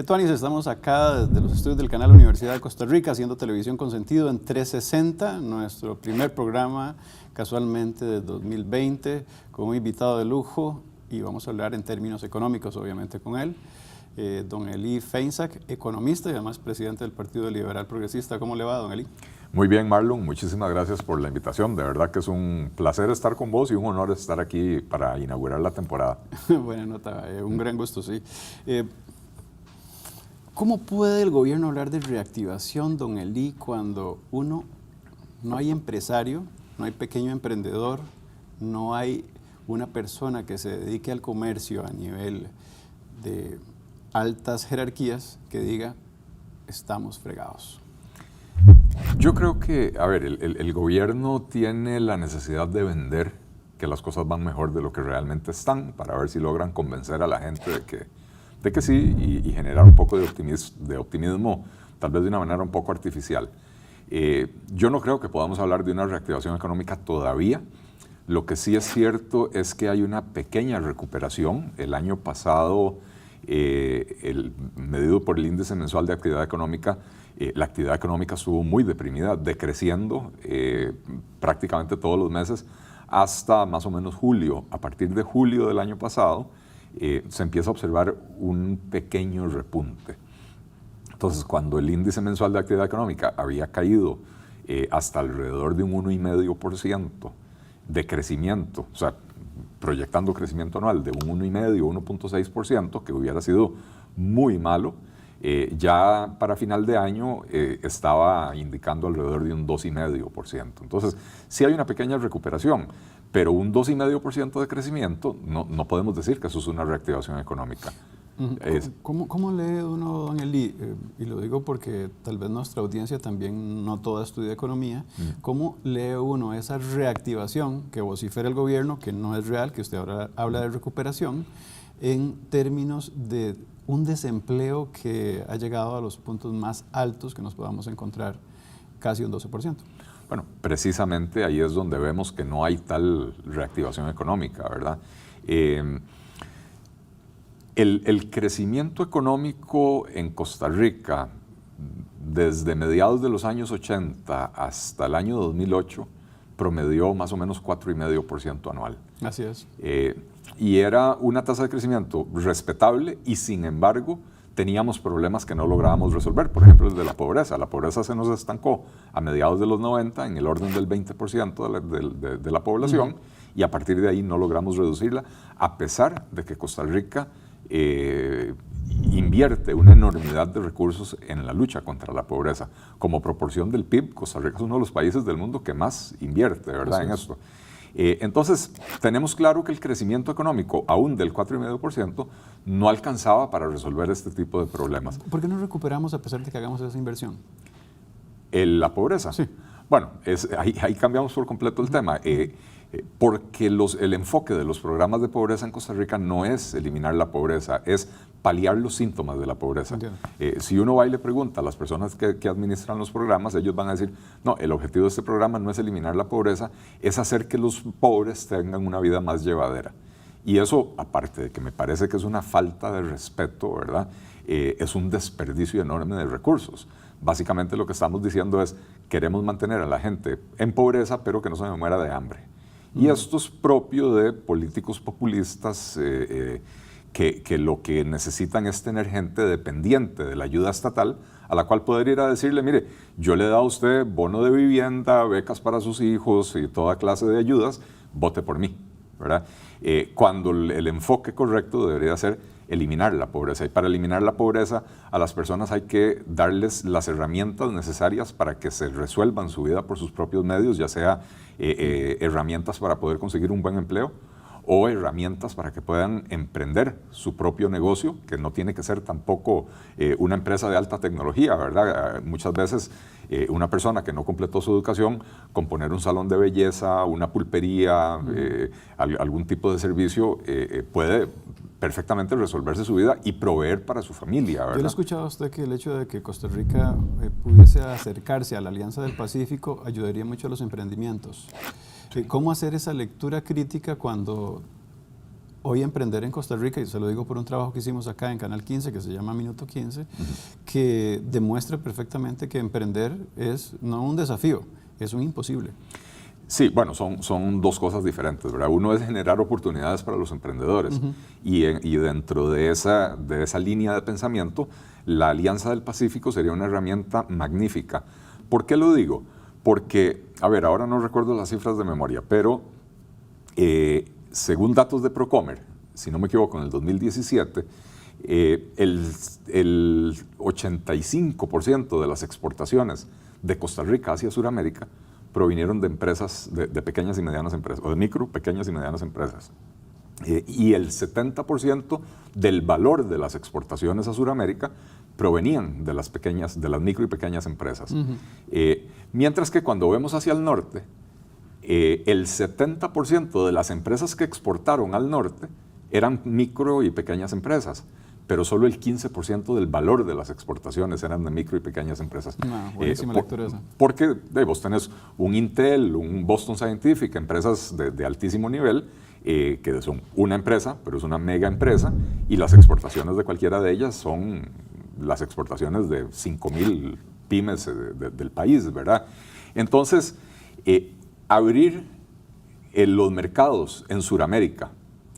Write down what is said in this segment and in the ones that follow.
¿Qué Tuanis? Estamos acá desde los estudios del canal Universidad de Costa Rica haciendo televisión con sentido en 360, nuestro primer programa casualmente de 2020 con un invitado de lujo y vamos a hablar en términos económicos obviamente con él, don Eli Feinsack, economista y además presidente del Partido Liberal Progresista. ¿Cómo le va, don Eli? Muy bien, Marlon, muchísimas gracias por la invitación. De verdad que es un placer estar con vos y un honor estar aquí para inaugurar la temporada. Buena nota, un gran gusto, sí. ¿Cómo puede el gobierno hablar de reactivación, don Eli, cuando no hay empresario, no hay pequeño emprendedor, no hay una persona que se dedique al comercio a nivel de altas jerarquías que diga, estamos fregados? Yo creo que, a ver, el gobierno tiene la necesidad de vender que las cosas van mejor de lo que realmente están para ver si logran convencer a la gente de que sí y generar un poco de optimismo, tal vez de una manera un poco artificial. Yo no creo que podamos hablar de una reactivación económica todavía. Lo que sí es cierto es que hay una pequeña recuperación. El año pasado, medido por el índice mensual de actividad económica, la actividad económica estuvo muy deprimida, decreciendo prácticamente todos los meses hasta más o menos julio. A partir de julio del año pasado se empieza a observar un pequeño repunte. Entonces, cuando el índice mensual de actividad económica había caído hasta alrededor de un 1,5% de crecimiento, o sea, proyectando crecimiento anual de un 1,5%, 1,6%, que hubiera sido muy malo, ya para final de año estaba indicando alrededor de un 2,5%. Entonces, sí hay una pequeña recuperación, pero un 2,5% de crecimiento, no podemos decir que eso es una reactivación económica. ¿Cómo lee uno, don Eli? Y lo digo porque tal vez nuestra audiencia también no toda estudia economía. ¿Cómo lee uno esa reactivación que vocifera el gobierno, que no es real, que usted ahora habla de recuperación, en términos de un desempleo que ha llegado a los puntos más altos que nos podamos encontrar, casi un 12%? Bueno, precisamente ahí es donde vemos que no hay tal reactivación económica, ¿verdad? El crecimiento económico en Costa Rica, desde mediados de los años 80 hasta el año 2008, promedió más o menos 4,5% anual. Así es. Y era una tasa de crecimiento respetable y, sin embargo, teníamos problemas que no lográbamos resolver. Por ejemplo, el de la pobreza. La pobreza se nos estancó a mediados de los 90 en el orden del 20% de la población y a partir de ahí no logramos reducirla, a pesar de que Costa Rica invierte una enormidad de recursos en la lucha contra la pobreza. Como proporción del PIB, Costa Rica es uno de los países del mundo que más invierte, ¿verdad?, en esto. Entonces, tenemos claro que el crecimiento económico, aún del 4,5%, no alcanzaba para resolver este tipo de problemas. ¿Por qué no recuperamos a pesar de que hagamos esa inversión? ¿La pobreza? Sí. Bueno, ahí cambiamos por completo el tema. Porque el enfoque de los programas de pobreza en Costa Rica no es eliminar la pobreza, es paliar los síntomas de la pobreza. Si uno va y le pregunta a las personas que administran los programas, ellos van a decir, no, el objetivo de este programa no es eliminar la pobreza, es hacer que los pobres tengan una vida más llevadera. Y eso, aparte de que me parece que es una falta de respeto, ¿verdad?, es un desperdicio enorme de recursos. Básicamente lo que estamos diciendo es, queremos mantener a la gente en pobreza, pero que no se me muera de hambre. Y esto es propio de políticos populistas que lo que necesitan es tener gente dependiente de la ayuda estatal, a la cual poder ir a decirle, mire, yo le he dado a usted bono de vivienda, becas para sus hijos y toda clase de ayudas, vote por mí, ¿verdad? Cuando el enfoque correcto debería ser eliminar la pobreza. Y para eliminar la pobreza, a las personas hay que darles las herramientas necesarias para que se resuelvan su vida por sus propios medios, ya sea herramientas para poder conseguir un buen empleo o herramientas para que puedan emprender su propio negocio, que no tiene que ser tampoco una empresa de alta tecnología, ¿verdad? Muchas veces una persona que no completó su educación, con poner un salón de belleza, una pulpería, algún tipo de servicio, puede perfectamente resolverse su vida y proveer para su familia, ¿verdad? Yo le he escuchado a usted que el hecho de que Costa Rica pudiese acercarse a la Alianza del Pacífico ayudaría mucho a los emprendimientos. ¿Cómo hacer esa lectura crítica cuando hoy emprender en Costa Rica, y se lo digo por un trabajo que hicimos acá en Canal 15, que se llama Minuto 15, que demuestra perfectamente que emprender es no un desafío, es un imposible. Sí, bueno, son dos cosas diferentes, ¿verdad? Uno es generar oportunidades para los emprendedores y dentro de esa línea de pensamiento, la Alianza del Pacífico sería una herramienta magnífica. ¿Por qué lo digo? Porque, a ver, ahora no recuerdo las cifras de memoria, pero según datos de Procomer, si no me equivoco, en el 2017, el 85% de las exportaciones de Costa Rica hacia Sudamérica provinieron de empresas, de pequeñas y medianas empresas, o de micro, pequeñas y medianas empresas. Y el 70% del valor de las exportaciones a Sudamérica provenían de las micro y pequeñas empresas. Mientras que cuando vemos hacia el norte, el 70% de las empresas que exportaron al norte eran micro y pequeñas empresas, pero solo el 15% del valor de las exportaciones eran de micro y pequeñas empresas. Buenísima lectura esa. Porque vos tenés un Intel, un Boston Scientific, empresas de altísimo nivel, que son una empresa, pero es una mega empresa, y las exportaciones de cualquiera de ellas son las exportaciones de 5,000 pymes del país, ¿verdad? Entonces, abrir los mercados en Sudamérica,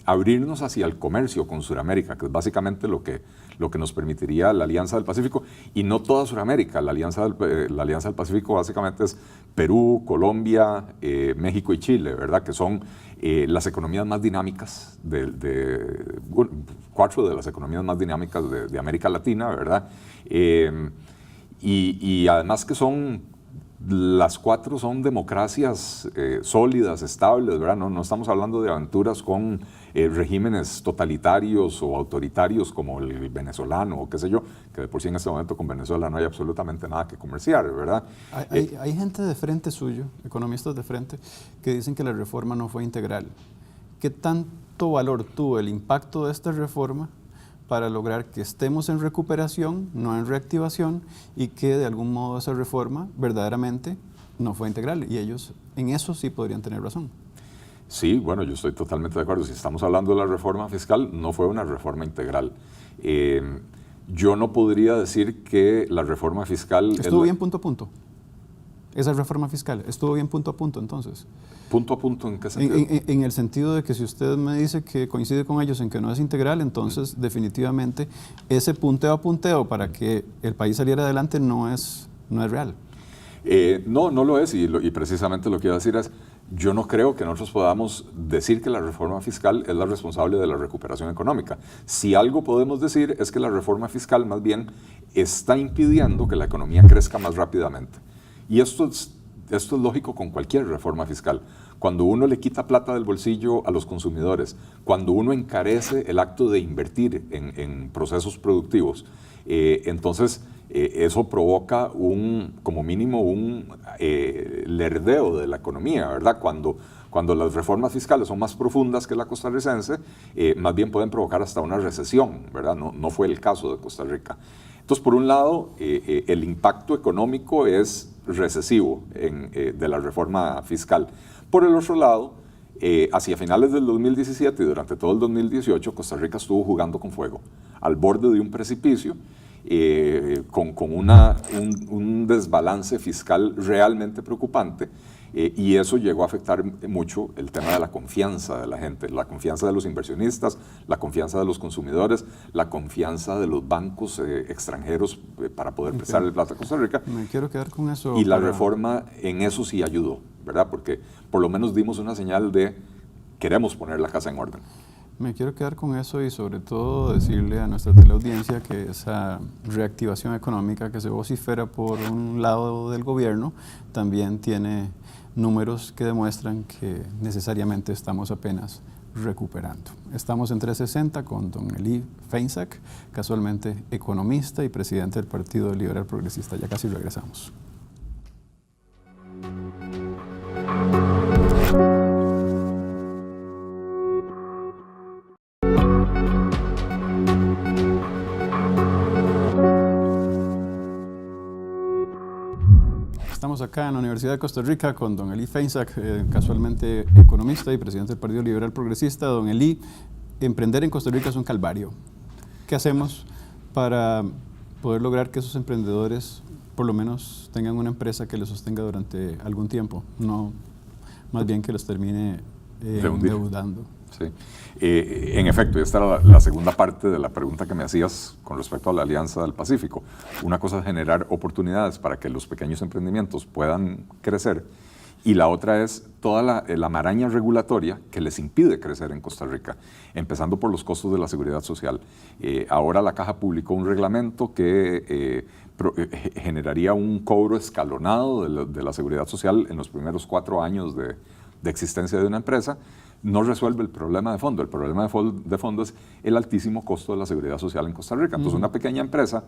abrirnos hacia el comercio con Sudamérica, que es básicamente lo que nos permitiría la Alianza del Pacífico, y no toda Sudamérica. La Alianza del Pacífico básicamente es Perú, Colombia, México y Chile, ¿verdad? Que son las economías más dinámicas, bueno, 4 de las economías más dinámicas de América Latina, ¿verdad? Y además que las 4 son democracias sólidas, estables, ¿verdad? No estamos hablando de aventuras con regímenes totalitarios o autoritarios como el venezolano o qué sé yo, que de por sí en este momento con Venezuela no hay absolutamente nada que comerciar, ¿verdad? Hay gente de frente suyo, economistas de frente, que dicen que la reforma no fue integral. ¿Qué tanto valor tuvo el impacto de esta reforma para lograr que estemos en recuperación, no en reactivación, y que de algún modo esa reforma verdaderamente no fue integral? Y ellos en eso sí podrían tener razón. Sí, bueno, yo estoy totalmente de acuerdo. Si estamos hablando de la reforma fiscal, no fue una reforma integral. Yo no podría decir que la reforma fiscal... ¿Estuvo bien punto a punto? Esa reforma fiscal, ¿estuvo bien punto a punto entonces? ¿Punto a punto en qué sentido? En el sentido de que si usted me dice que coincide con ellos en que no es integral, entonces definitivamente ese punteo a punteo para que el país saliera adelante no es real. No lo es, y precisamente lo que iba a decir es, yo no creo que nosotros podamos decir que la reforma fiscal es la responsable de la recuperación económica. Si algo podemos decir es que la reforma fiscal más bien está impidiendo que la economía crezca más rápidamente. Y esto es lógico con cualquier reforma fiscal. Cuando uno le quita plata del bolsillo a los consumidores, cuando uno encarece el acto de invertir en procesos productivos, entonces eso provoca como mínimo un lerdeo de la economía, ¿verdad? Cuando las reformas fiscales son más profundas que la costarricense, más bien pueden provocar hasta una recesión, ¿verdad? No fue el caso de Costa Rica. Entonces, por un lado, el impacto económico es recesivo de la reforma fiscal. Por el otro lado, hacia finales del 2017 y durante todo el 2018, Costa Rica estuvo jugando con fuego, al borde de un precipicio, con un desbalance fiscal realmente preocupante, y eso llegó a afectar mucho el tema de la confianza de la gente, la confianza de los inversionistas, la confianza de los consumidores, la confianza de los bancos extranjeros para poder prestar el plata a Costa Rica. Me quiero quedar con eso. Y la reforma en eso sí ayudó, ¿verdad? Porque por lo menos dimos una señal de queremos poner la casa en orden. Me quiero quedar con eso y sobre todo decirle a nuestra teleaudiencia que esa reactivación económica que se vocifera por un lado del gobierno también tiene números que demuestran que necesariamente estamos apenas recuperando. Estamos en 360 con don Elí Feinsack, casualmente economista y presidente del Partido Liberal Progresista. Ya casi regresamos. Estamos acá en la Universidad de Costa Rica con don Elí Feinsack, casualmente economista y presidente del Partido Liberal Progresista. Don Elí, emprender en Costa Rica es un calvario. ¿Qué hacemos para poder lograr que esos emprendedores por lo menos tengan una empresa que los sostenga durante algún tiempo, no más bien que los termine endeudando? Sí. En efecto, y esta era la segunda parte de la pregunta que me hacías con respecto a la Alianza del Pacífico. Una cosa es generar oportunidades para que los pequeños emprendimientos puedan crecer, y la otra es toda la maraña regulatoria que les impide crecer en Costa Rica, empezando por los costos de la seguridad social. Ahora la Caja publicó un reglamento que generaría un cobro escalonado de la seguridad social en los primeros 4 años de existencia de una empresa. No resuelve el problema de fondo. El problema de fondo es el altísimo costo de la seguridad social en Costa Rica. Entonces, una pequeña empresa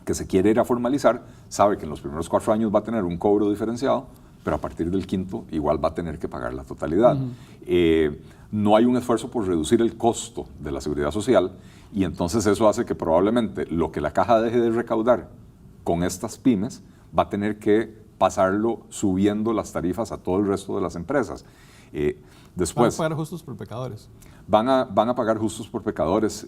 que se quiere ir a formalizar sabe que en los primeros 4 años va a tener un cobro diferenciado, pero a partir del 5º igual va a tener que pagar la totalidad. No hay un esfuerzo por reducir el costo de la seguridad social, y entonces eso hace que probablemente lo que la Caja deje de recaudar con estas pymes va a tener que pasarlo subiendo las tarifas a todo el resto de las empresas. Después, van a pagar justos por pecadores. Van a pagar justos por pecadores.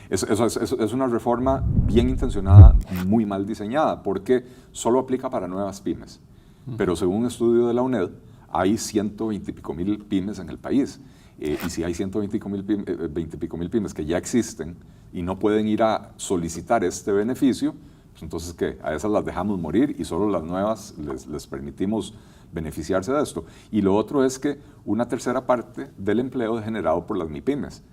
Eso es una reforma bien intencionada, muy mal diseñada, porque solo aplica para nuevas pymes. Pero según un estudio de la UNED, hay 120 y pico mil pymes en el país. Y si hay 120 y pico mil pymes que ya existen y no pueden ir a solicitar este beneficio, pues entonces, ¿qué? A esas las dejamos morir y solo las nuevas les permitimos beneficiarse de esto. Y lo otro es que 1/3 parte del empleo es generado por las MIPYMES.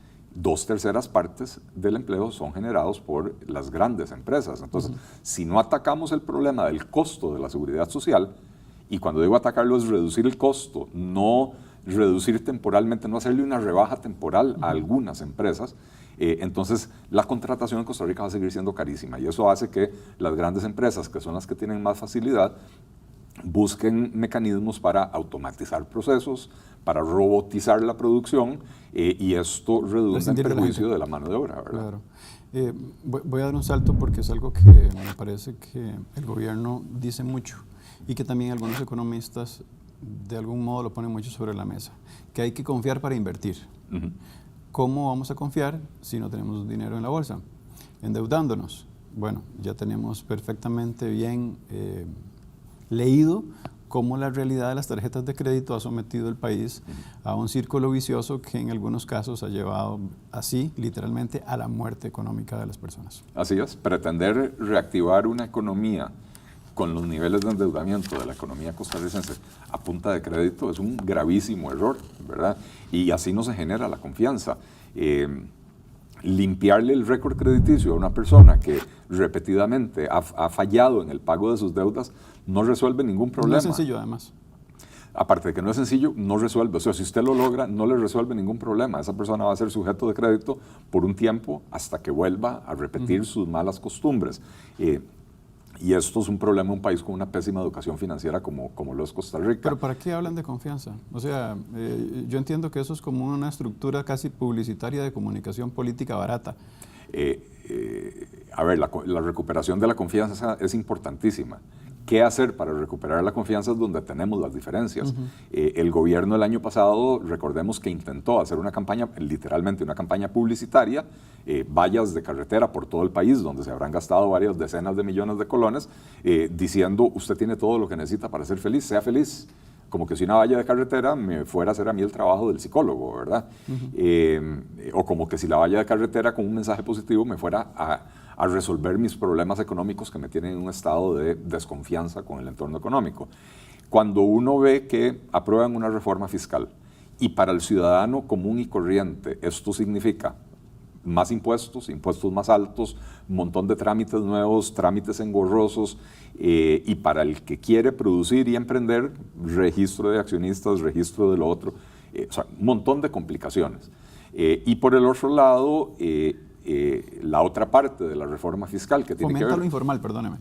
2/3 partes del empleo son generados por las grandes empresas. Entonces, si no atacamos el problema del costo de la seguridad social, y cuando digo atacarlo es reducir el costo, no reducir temporalmente, no hacerle una rebaja temporal a algunas empresas, entonces la contratación en Costa Rica va a seguir siendo carísima, y eso hace que las grandes empresas, que son las que tienen más facilidad, busquen mecanismos para automatizar procesos, para robotizar la producción, y esto reduce el perjuicio de la mano de obra, ¿verdad? Claro. Voy a dar un salto porque es algo que me parece que el gobierno dice mucho y que también algunos economistas de algún modo lo ponen mucho sobre la mesa, que hay que confiar para invertir. ¿Cómo vamos a confiar si no tenemos dinero en la bolsa? Endeudándonos. Bueno, ya tenemos perfectamente bien leído cómo la realidad de las tarjetas de crédito ha sometido el país a un círculo vicioso que en algunos casos ha llevado así, literalmente, a la muerte económica de las personas. Así es. Pretender reactivar una economía con los niveles de endeudamiento de la economía costarricense a punta de crédito es un gravísimo error, ¿verdad? Y así no se genera la confianza. Limpiarle el récord crediticio a una persona que repetidamente ha fallado en el pago de sus deudas no resuelve ningún problema. No es sencillo, además. Aparte de que no es sencillo, no resuelve. O sea, si usted lo logra, no le resuelve ningún problema. Esa persona va a ser sujeto de crédito por un tiempo hasta que vuelva a repetir sus malas costumbres. Y esto es un problema en un país con una pésima educación financiera como lo es Costa Rica. ¿Pero para qué hablan de confianza? O sea, yo entiendo que eso es como una estructura casi publicitaria de comunicación política barata. A ver, la recuperación de la confianza es importantísima. ¿Qué hacer para recuperar la confianza? Es donde tenemos las diferencias. El gobierno el año pasado, recordemos que intentó hacer una campaña, literalmente una campaña publicitaria, vallas de carretera por todo el país, donde se habrán gastado varias decenas de millones de colones, diciendo, usted tiene todo lo que necesita para ser feliz, sea feliz. Como que si una valla de carretera me fuera a hacer a mí el trabajo del psicólogo, ¿verdad? O como que si la valla de carretera con un mensaje positivo me fuera a resolver mis problemas económicos que me tienen en un estado de desconfianza con el entorno económico. Cuando uno ve que aprueban una reforma fiscal y para el ciudadano común y corriente esto significa más impuestos, impuestos más altos, un montón de trámites nuevos, trámites engorrosos, y para el que quiere producir y emprender, registro de accionistas, registro de lo otro, o sea, un montón de complicaciones. Y por el otro lado, la otra parte de la reforma fiscal que tiene que ver... Fomenta lo informal, perdóneme.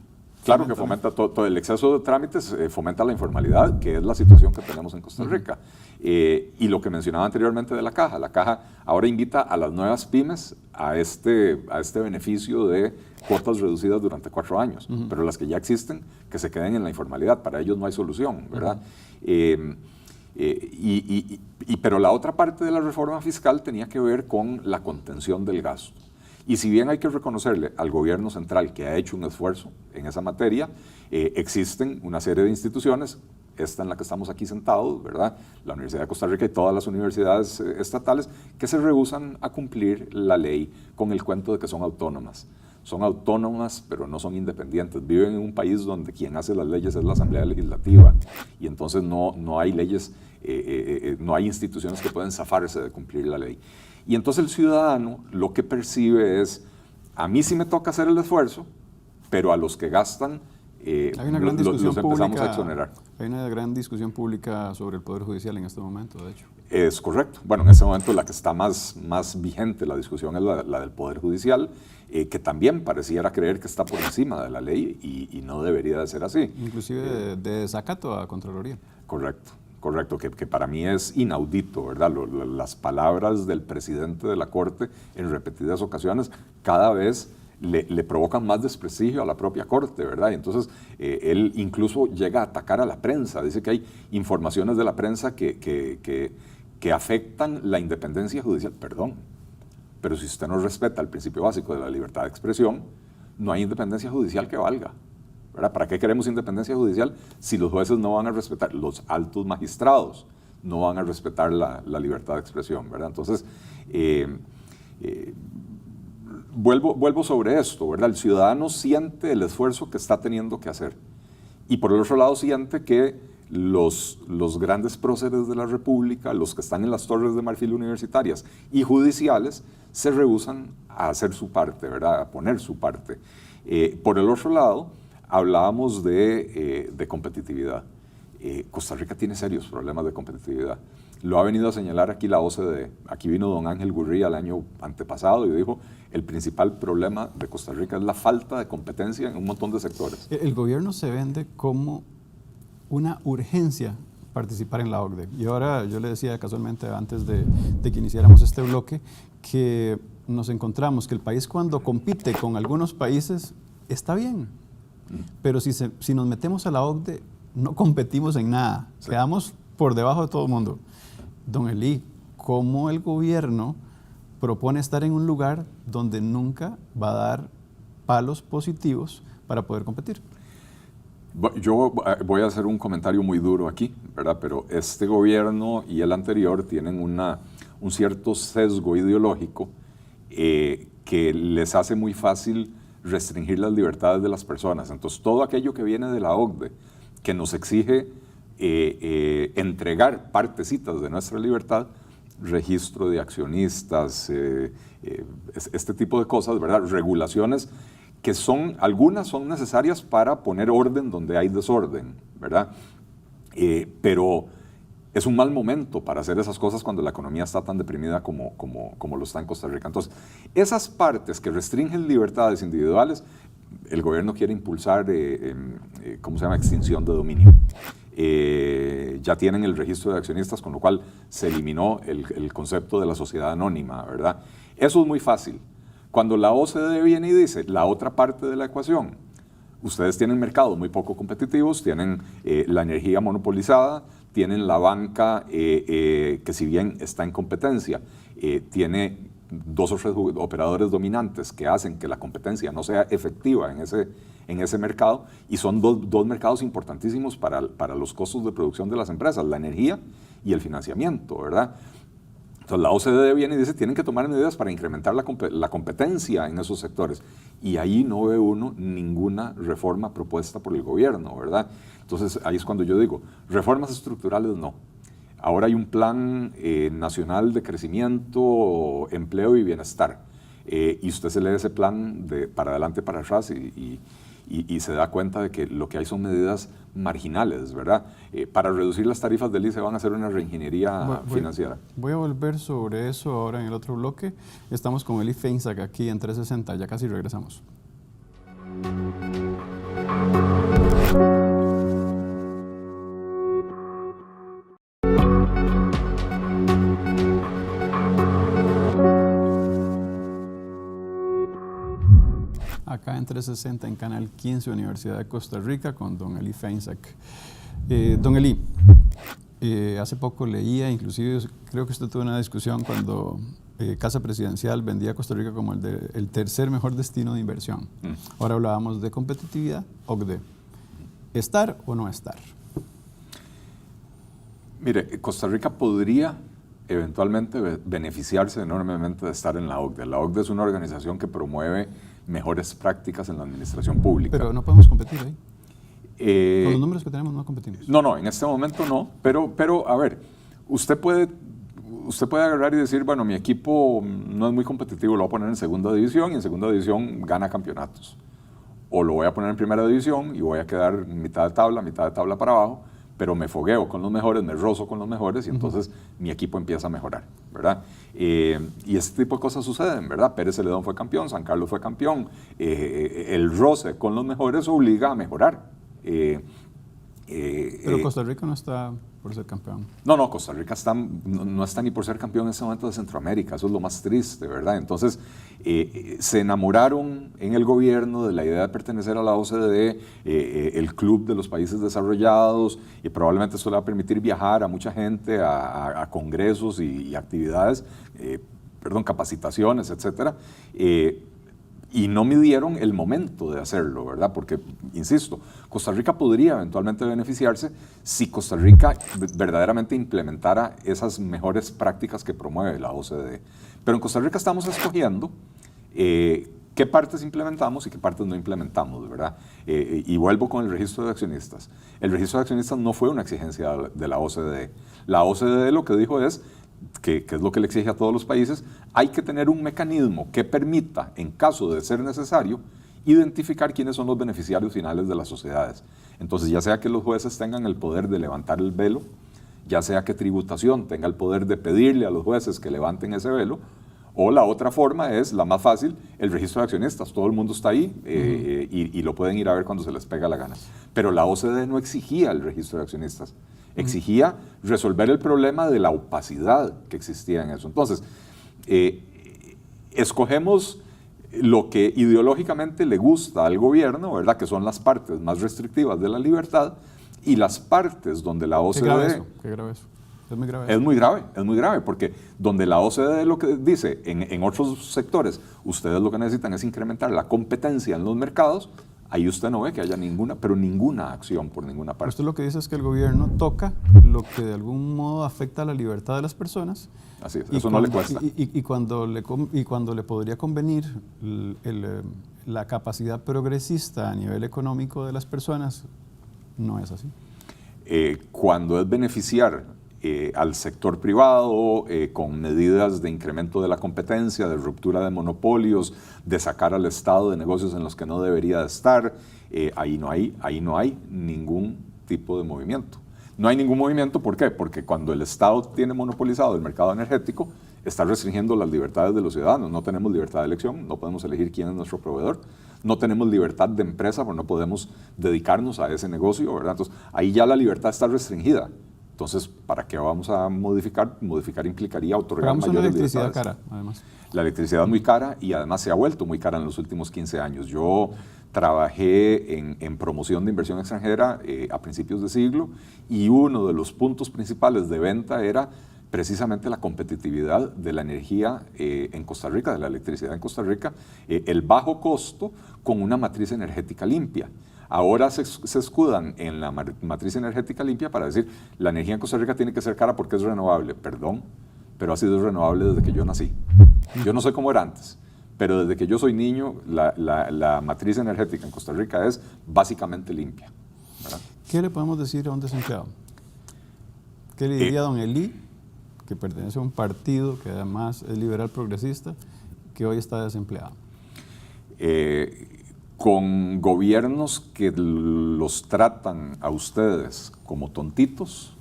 Claro que fomenta todo el exceso de trámites, fomenta la informalidad, que es la situación que tenemos en Costa Rica. Y lo que mencionaba anteriormente de la Caja ahora invita a las nuevas pymes a este beneficio de cuotas reducidas durante 4 años, pero las que ya existen, que se queden en la informalidad, para ellos no hay solución, ¿verdad? Pero la otra parte de la reforma fiscal tenía que ver con la contención del gasto. Y si bien hay que reconocerle al gobierno central que ha hecho un esfuerzo en esa materia, existen una serie de instituciones, esta en la que estamos aquí sentados, ¿verdad? La Universidad de Costa Rica y todas las universidades estatales, que se rehúsan a cumplir la ley con el cuento de que son autónomas. Son autónomas, pero no son independientes. Viven en un país donde quien hace las leyes es la Asamblea Legislativa y entonces no hay leyes, no hay instituciones que pueden zafarse de cumplir la ley. Y entonces el ciudadano lo que percibe es, a mí sí me toca hacer el esfuerzo, pero a los que gastan los empezamos a exonerar. Hay una gran discusión pública sobre el Poder Judicial en este momento, de hecho. Es correcto. Bueno, en este momento la que está más vigente la discusión es la del Poder Judicial, que también pareciera creer que está por encima de la ley y no debería de ser así. Inclusive de desacato a Contraloría. Correcto, que para mí es inaudito, ¿verdad? Las palabras del presidente de la Corte en repetidas ocasiones cada vez le provocan más desprestigio a la propia Corte, ¿verdad? Y entonces él incluso llega a atacar a la prensa, dice que hay informaciones de la prensa que afectan la independencia judicial. Perdón, pero si usted no respeta el principio básico de la libertad de expresión, no hay independencia judicial que valga, ¿verdad? ¿Para qué queremos independencia judicial si los jueces no van a respetar, los altos magistrados no van a respetar la libertad de expresión, ¿verdad? Entonces, vuelvo sobre esto, ¿verdad? El ciudadano siente el esfuerzo que está teniendo que hacer y por el otro lado siente que los grandes próceres de la República, los que están en las torres de marfil universitarias y judiciales, se rehúsan a hacer su parte, ¿verdad? A poner su parte. Por el otro lado, hablábamos de competitividad. Costa Rica tiene serios problemas de competitividad. Lo ha venido a señalar aquí la OCDE. Aquí vino don Ángel Gurría el año antepasado y dijo, el principal problema de Costa Rica es la falta de competencia en un montón de sectores. El gobierno se vende como una urgencia participar en la OCDE. Y ahora yo le decía casualmente antes de que iniciáramos este bloque que nos encontramos que el país cuando compite con algunos países está bien, pero si nos metemos a la OCDE no competimos en nada, sí. Quedamos por debajo de todo el mundo. Don Elí, ¿cómo el gobierno propone estar en un lugar donde nunca va a dar palos positivos para poder competir? Yo voy a hacer un comentario muy duro aquí, ¿verdad? Pero este gobierno y el anterior tienen un cierto sesgo ideológico que les hace muy fácil restringir las libertades de las personas. Entonces, todo aquello que viene de la OCDE, que nos exige entregar partecitas de nuestra libertad, registro de accionistas, este tipo de cosas, ¿verdad? Regulaciones que algunas son necesarias para poner orden donde hay desorden, ¿verdad? Pero es un mal momento para hacer esas cosas cuando la economía está tan deprimida como lo está en Costa Rica. Entonces, esas partes que restringen libertades individuales, el gobierno quiere impulsar, ¿cómo se llama?, extinción de dominio. Ya tienen el registro de accionistas, con lo cual se eliminó el concepto de la sociedad anónima, ¿verdad? Eso es muy fácil. Cuando la OCDE viene y dice la otra parte de la ecuación, ustedes tienen mercados muy poco competitivos, tienen la energía monopolizada, tienen la banca que si bien está en competencia, tiene 2 o 3 operadores dominantes que hacen que la competencia no sea efectiva en ese mercado, y son dos mercados importantísimos para los costos de producción de las empresas, la energía y el financiamiento, ¿verdad? Entonces la OCDE viene y dice, tienen que tomar medidas para incrementar la competencia en esos sectores, y ahí no ve uno ninguna reforma propuesta por el gobierno, ¿verdad? Entonces ahí es cuando yo digo, reformas estructurales no. Ahora hay un plan nacional de crecimiento, empleo y bienestar, y usted se lee ese plan para adelante, para atrás, y se da cuenta de que lo que hay son medidas marginales, ¿verdad? Para reducir las tarifas del ICE van a hacer una reingeniería financiera. Voy a volver sobre eso ahora en el otro bloque. Estamos con Eli Feinsack aquí en 360, ya casi regresamos. Acá en 360 en Canal 15, Universidad de Costa Rica, con don Eli Feinsack. Don Eli, hace poco leía, inclusive creo que usted tuvo una discusión cuando Casa Presidencial vendía a Costa Rica como el tercer mejor destino de inversión. Ahora hablábamos de competitividad o de estar o no estar. Mire, Costa Rica podría eventualmente beneficiarse enormemente de estar en la OCDE. La OCDE es una organización que promueve mejores prácticas en la administración pública. Pero no podemos competir ahí. Con los números que tenemos no competimos. No, en este momento no, pero a ver, usted puede agarrar y decir, bueno, mi equipo no es muy competitivo, lo voy a poner en segunda división y en segunda división gana campeonatos. O lo voy a poner en primera división y voy a quedar mitad de tabla para abajo, pero me fogueo con los mejores, me rozo con los mejores y entonces mi equipo empieza a mejorar, ¿verdad? Y este tipo de cosas suceden, ¿verdad? Pérez Celedón fue campeón, San Carlos fue campeón, el roce con los mejores obliga a mejorar. Pero Costa Rica no está por ser campeón. No, Costa Rica no está ni por ser campeón en este momento de Centroamérica, eso es lo más triste, ¿verdad? Entonces, se enamoraron en el gobierno de la idea de pertenecer a la OCDE, el club de los países desarrollados, y probablemente eso le va a permitir viajar a mucha gente, a congresos y actividades, capacitaciones, etcétera. Y no midieron el momento de hacerlo, ¿verdad? Porque, insisto, Costa Rica podría eventualmente beneficiarse si Costa Rica verdaderamente implementara esas mejores prácticas que promueve la OCDE. Pero en Costa Rica estamos escogiendo qué partes implementamos y qué partes no implementamos, ¿verdad? Y vuelvo con el registro de accionistas. El registro de accionistas no fue una exigencia de la OCDE. La OCDE lo que dijo es que es lo que le exige a todos los países, hay que tener un mecanismo que permita, en caso de ser necesario, identificar quiénes son los beneficiarios finales de las sociedades. Entonces, ya sea que los jueces tengan el poder de levantar el velo, ya sea que tributación tenga el poder de pedirle a los jueces que levanten ese velo, o la otra forma es, la más fácil, el registro de accionistas. Todo el mundo está ahí y lo pueden ir a ver cuando se les pega la gana. Pero la OCDE no exigía el registro de accionistas. Exigía resolver el problema de la opacidad que existía en eso. Entonces, escogemos lo que ideológicamente le gusta al gobierno, ¿verdad? Que son las partes más restrictivas de la libertad y las partes donde la OCDE... Qué grave eso. Es muy grave. Es muy grave, porque donde la OCDE lo que dice, en otros sectores, ustedes lo que necesitan es incrementar la competencia en los mercados, ahí usted no ve que haya ninguna acción por ninguna parte. Usted lo que dice es que el gobierno toca lo que de algún modo afecta a la libertad de las personas. Así es, eso no le cuesta. Y cuando le podría convenir la capacidad progresista a nivel económico de las personas, no es así. Cuando es beneficiar al sector privado con medidas de incremento de la competencia, de ruptura de monopolios, de sacar al Estado de negocios en los que no debería de estar, ahí no hay ningún tipo de movimiento. No hay ningún movimiento, ¿por qué? Porque cuando el Estado tiene monopolizado el mercado energético, está restringiendo las libertades de los ciudadanos. No tenemos libertad de elección, no podemos elegir quién es nuestro proveedor, no tenemos libertad de empresa, porque no podemos dedicarnos a ese negocio, ¿verdad? Entonces, ahí ya la libertad está restringida. Entonces, ¿para qué vamos a modificar? Modificar implicaría otorgar mayores libertades. Pagamos una electricidad cara, además. La electricidad es muy cara y además se ha vuelto muy cara en los últimos 15 años. Yo trabajé en promoción de inversión extranjera a principios de siglo y uno de los puntos principales de venta era precisamente la competitividad de la energía en Costa Rica, de la electricidad en Costa Rica, el bajo costo con una matriz energética limpia. Ahora se escudan en la matriz energética limpia para decir la energía en Costa Rica tiene que ser cara porque es renovable. Perdón, pero ha sido renovable desde que yo nací. Yo no sé cómo era antes, pero desde que yo soy niño, la matriz energética en Costa Rica es básicamente limpia, ¿verdad? ¿Qué le podemos decir a un desempleado? ¿Qué le diría a don Elí, que pertenece a un partido que además es liberal progresista, que hoy está desempleado? Con gobiernos que los tratan a ustedes como tontitos,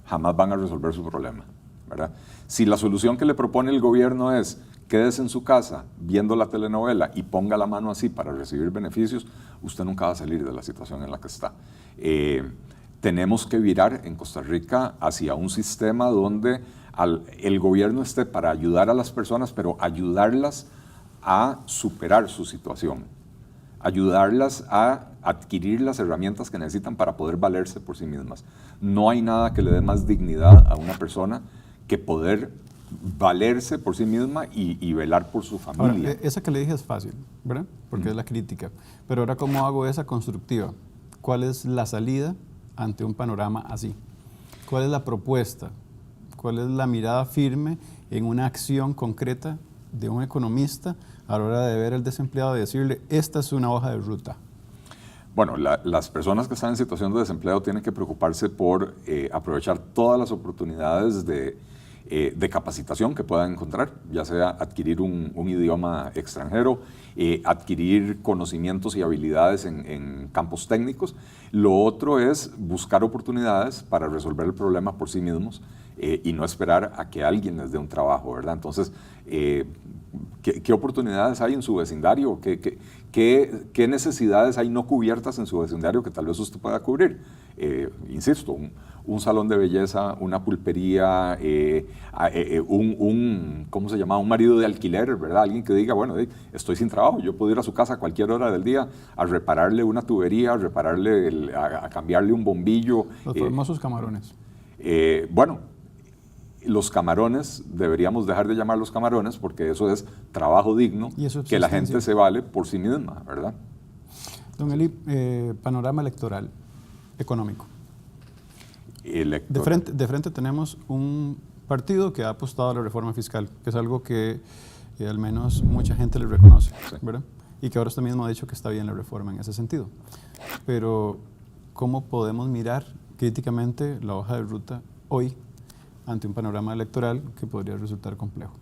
jamás van a resolver su problema, ¿verdad? Si la solución que le propone el gobierno es quédese en su casa viendo la telenovela y ponga la mano así para recibir beneficios, usted nunca va a salir de la situación en la que está. Tenemos que virar en Costa Rica hacia un sistema donde el gobierno esté para ayudar a las personas, pero ayudarlas a superar su situación, ayudarlas a adquirir las herramientas que necesitan para poder valerse por sí mismas. No hay nada que le dé más dignidad a una persona que poder valerse por sí misma y velar por su familia. Ahora, esa que le dije es fácil, ¿verdad? Porque es la crítica. Pero ahora, ¿cómo hago esa constructiva? ¿Cuál es la salida ante un panorama así? ¿Cuál es la propuesta? ¿Cuál es la mirada firme en una acción concreta de un economista a la hora de ver al desempleado y decirle, esta es una hoja de ruta? Bueno, las personas que están en situación de desempleo tienen que preocuparse por aprovechar todas las oportunidades de capacitación que puedan encontrar, ya sea adquirir un idioma extranjero, adquirir conocimientos y habilidades en campos técnicos. Lo otro es buscar oportunidades para resolver el problema por sí mismos y no esperar a que alguien les dé un trabajo, ¿verdad? Entonces, ¿qué oportunidades hay en su vecindario? ¿Qué necesidades hay no cubiertas en su vecindario que tal vez usted pueda cubrir? Insisto, un salón de belleza, una pulpería, ¿cómo se llama? Un marido de alquiler, ¿verdad? Alguien que diga, bueno, estoy sin trabajo, yo puedo ir a su casa a cualquier hora del día a repararle una tubería, a cambiarle un bombillo. Los famosos camarones. Bueno, los camarones, deberíamos dejar de llamarlos camarones porque eso es trabajo digno, que la gente se vale por sí misma, ¿verdad? Don Eli, panorama electoral, económico. De frente tenemos un partido que ha apostado a la reforma fiscal, que es algo que al menos mucha gente le reconoce, sí, ¿verdad? Y que ahora usted mismo ha dicho que está bien la reforma en ese sentido. Pero, ¿cómo podemos mirar críticamente la hoja de ruta hoy ante un panorama electoral que podría resultar complejo?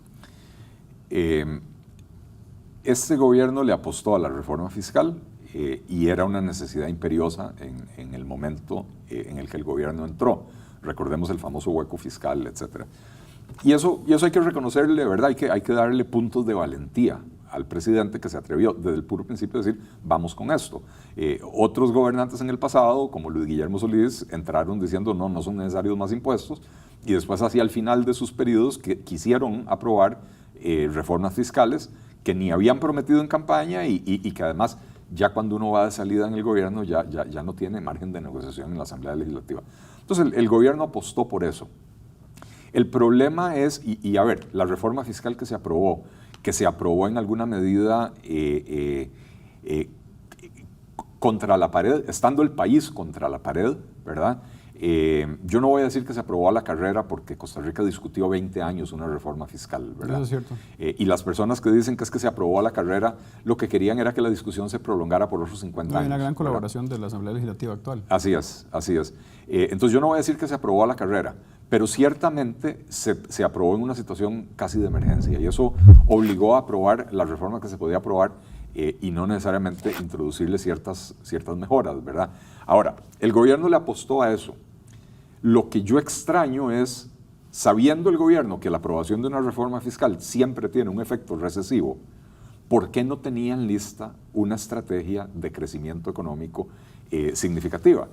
Este gobierno le apostó a la reforma fiscal y era una necesidad imperiosa en el momento en el que el gobierno entró. Recordemos el famoso hueco fiscal, etc. Y eso hay que reconocerle, ¿verdad? Hay que darle puntos de valentía al presidente que se atrevió desde el puro principio a decir, vamos con esto. Otros gobernantes en el pasado, como Luis Guillermo Solís, entraron diciendo, no son necesarios más impuestos, y después hacia el final de sus periodos que quisieron aprobar reformas fiscales que ni habían prometido en campaña y que además ya cuando uno va de salida en el gobierno ya no tiene margen de negociación en la Asamblea Legislativa. Entonces el gobierno apostó por eso. El problema es, a ver, la reforma fiscal que se aprobó en alguna medida contra la pared, estando el país contra la pared, ¿verdad? Yo no voy a decir que se aprobó a la carrera porque Costa Rica discutió 20 años una reforma fiscal, ¿verdad? Eso es cierto. Y las personas que dicen que es que se aprobó a la carrera, lo que querían era que la discusión se prolongara por otros 50 años. Hay una gran colaboración de la Asamblea Legislativa actual. Así es. Entonces yo no voy a decir que se aprobó a la carrera, pero ciertamente se aprobó en una situación casi de emergencia y eso obligó a aprobar la reforma que se podía aprobar y no necesariamente introducirle ciertas mejoras, ¿verdad? Ahora, el gobierno le apostó a eso. Lo que yo extraño es, sabiendo el gobierno que la aprobación de una reforma fiscal siempre tiene un efecto recesivo, ¿por qué no tenían lista una estrategia de crecimiento económico significativa?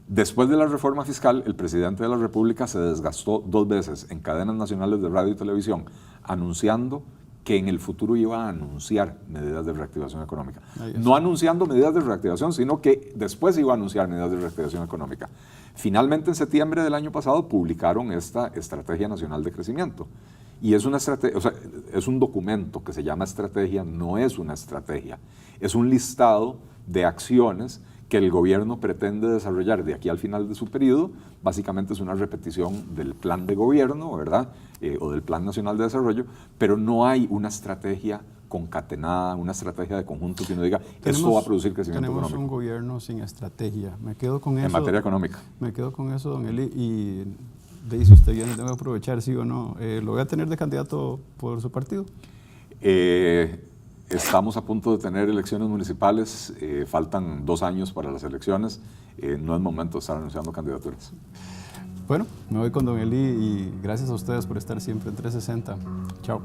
Después de la reforma fiscal, el presidente de la República se desgastó 2 veces en cadenas nacionales de radio y televisión anunciando que en el futuro iba a anunciar medidas de reactivación económica. No anunciando medidas de reactivación, sino que después iba a anunciar medidas de reactivación económica. Finalmente, en septiembre del año pasado, publicaron esta Estrategia Nacional de Crecimiento. Y es una estrategia, o sea, es un documento que se llama estrategia, no es una estrategia. Es un listado de acciones que el gobierno pretende desarrollar de aquí al final de su periodo. Básicamente es una repetición del plan de gobierno, ¿verdad? O del Plan Nacional de Desarrollo, pero no hay una estrategia concatenada, una estrategia de conjunto que uno diga, esto va a producir crecimiento económico. Tenemos un gobierno sin estrategia. Me quedo con eso. En materia económica. Me quedo con eso, don Eli, y si usted viene, tengo que aprovechar, sí o no. ¿Lo voy a tener de candidato por su partido? Estamos a punto de tener elecciones municipales, faltan 2 años para las elecciones, no es momento de estar anunciando candidaturas. Bueno, me voy con don Eli y gracias a ustedes por estar siempre en 360. Chao.